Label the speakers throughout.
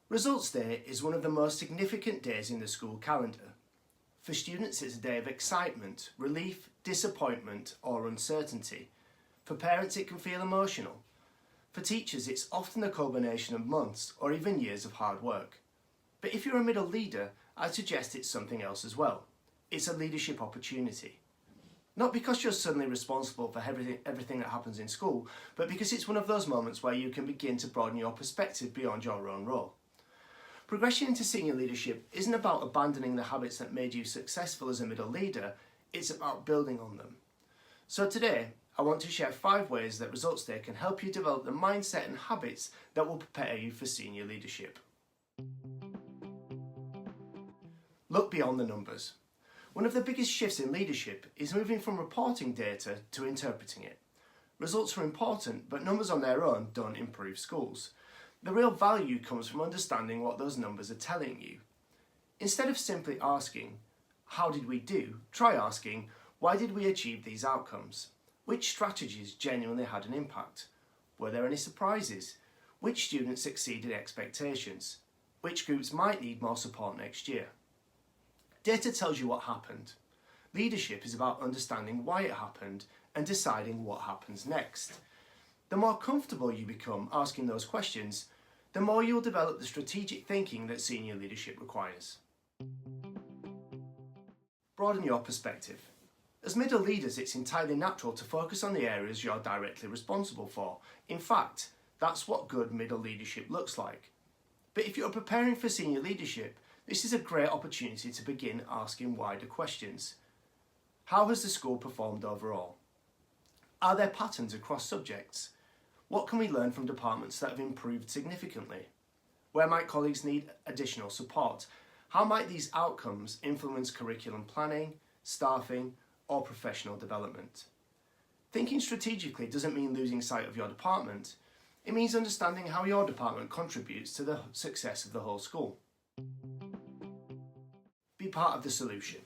Speaker 1: Results Day is one of the most significant days in the school calendar. For students, it's a day of excitement, relief, disappointment, or uncertainty. For parents, it can feel emotional. For teachers, it's often a culmination of months or even years of hard work. But if you're a middle leader, I'd suggest it's something else as well. It's a leadership opportunity. Not because you're suddenly responsible for everything that happens in school, but because it's one of those moments where you can begin to broaden your perspective beyond your own role. Progression into senior leadership isn't about abandoning the habits that made you successful as a middle leader, it's about building on them. So today, I want to share 5 ways that Results Day can help you develop the mindset and habits that will prepare you for senior leadership. Look beyond the numbers. One of the biggest shifts in leadership is moving from reporting data to interpreting it. Results are important, but numbers on their own don't improve schools. The real value comes from understanding what those numbers are telling you. Instead of simply asking, how did we do? Try asking, why did we achieve these outcomes? Which strategies genuinely had an impact? Were there any surprises? Which students exceeded expectations? Which groups might need more support next year? Data tells you what happened. Leadership is about understanding why it happened and deciding what happens next. The more comfortable you become asking those questions, the more you'll develop the strategic thinking that senior leadership requires. Broaden your perspective. As middle leaders, it's entirely natural to focus on the areas you're directly responsible for. In fact, that's what good middle leadership looks like. But if you're preparing for senior leadership, this is a great opportunity to begin asking wider questions. How has the school performed overall? Are there patterns across subjects? What can we learn from departments that have improved significantly? Where might colleagues need additional support? How might these outcomes influence curriculum planning, staffing, or professional development? Thinking strategically doesn't mean losing sight of your department. It means understanding how your department contributes to the success of the whole school. Be part of the solution.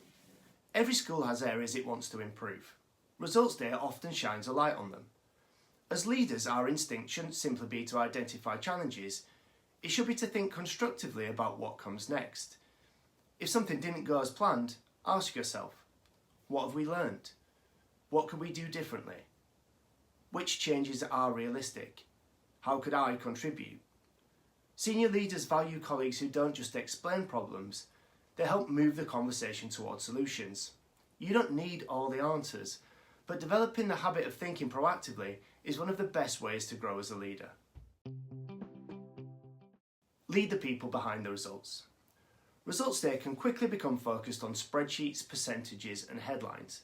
Speaker 1: Every school has areas it wants to improve. Results Day often shines a light on them. As leaders, our instinct shouldn't simply be to identify challenges, it should be to think constructively about what comes next. If something didn't go as planned, ask yourself, what have we learned? What could we do differently? Which changes are realistic? How could I contribute? Senior leaders value colleagues who don't just explain problems, they help move the conversation towards solutions. You don't need all the answers, but developing the habit of thinking proactively is one of the best ways to grow as a leader. Lead the people behind the results. Results Day can quickly become focused on spreadsheets, percentages, and headlines.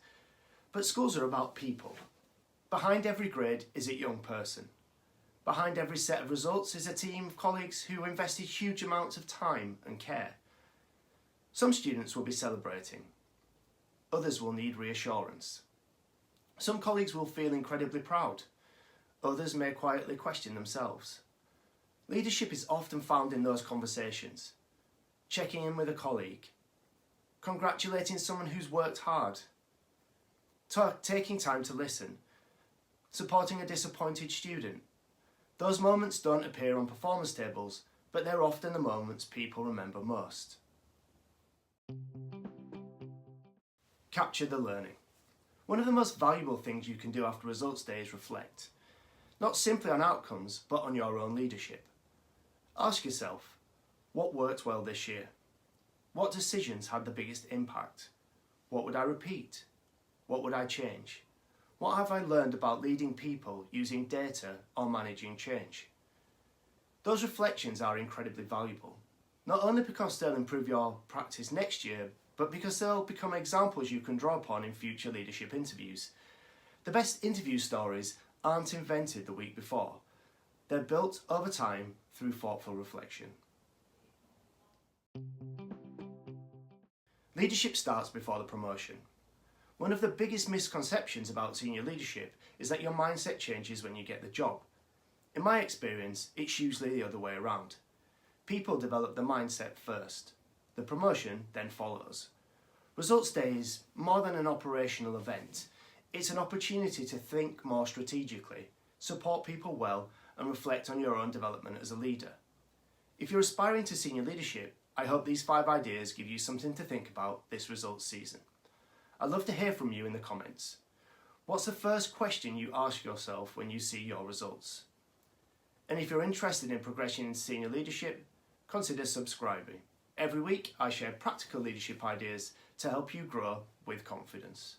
Speaker 1: But schools are about people. Behind every grade is a young person. Behind every set of results is a team of colleagues who invested huge amounts of time and care. Some students will be celebrating. Others will need reassurance. Some colleagues will feel incredibly proud. Others may quietly question themselves. Leadership is often found in those conversations. Checking in with a colleague. Congratulating someone who's worked hard. Taking time to listen. Supporting a disappointed student. Those moments don't appear on performance tables, but they're often the moments people remember most. Capture the learning. One of the most valuable things you can do after Results Day is reflect. Not simply on outcomes, but on your own leadership. Ask yourself, what worked well this year? What decisions had the biggest impact? What would I repeat? What would I change? What have I learned about leading people using data or managing change? Those reflections are incredibly valuable, not only because they'll improve your practice next year, but because they'll become examples you can draw upon in future leadership interviews. The best interview stories aren't invented the week before. They're built over time through thoughtful reflection. Leadership starts before the promotion. One of the biggest misconceptions about senior leadership is that your mindset changes when you get the job. In my experience, it's usually the other way around. People develop the mindset first. The promotion then follows. Results Day is more than an operational event. It's an opportunity to think more strategically, support people well, and reflect on your own development as a leader. If you're aspiring to senior leadership, I hope these 5 ideas give you something to think about this results season. I'd love to hear from you in the comments. What's the first question you ask yourself when you see your results? And if you're interested in progression in senior leadership, consider subscribing. Every week I share practical leadership ideas to help you grow with confidence.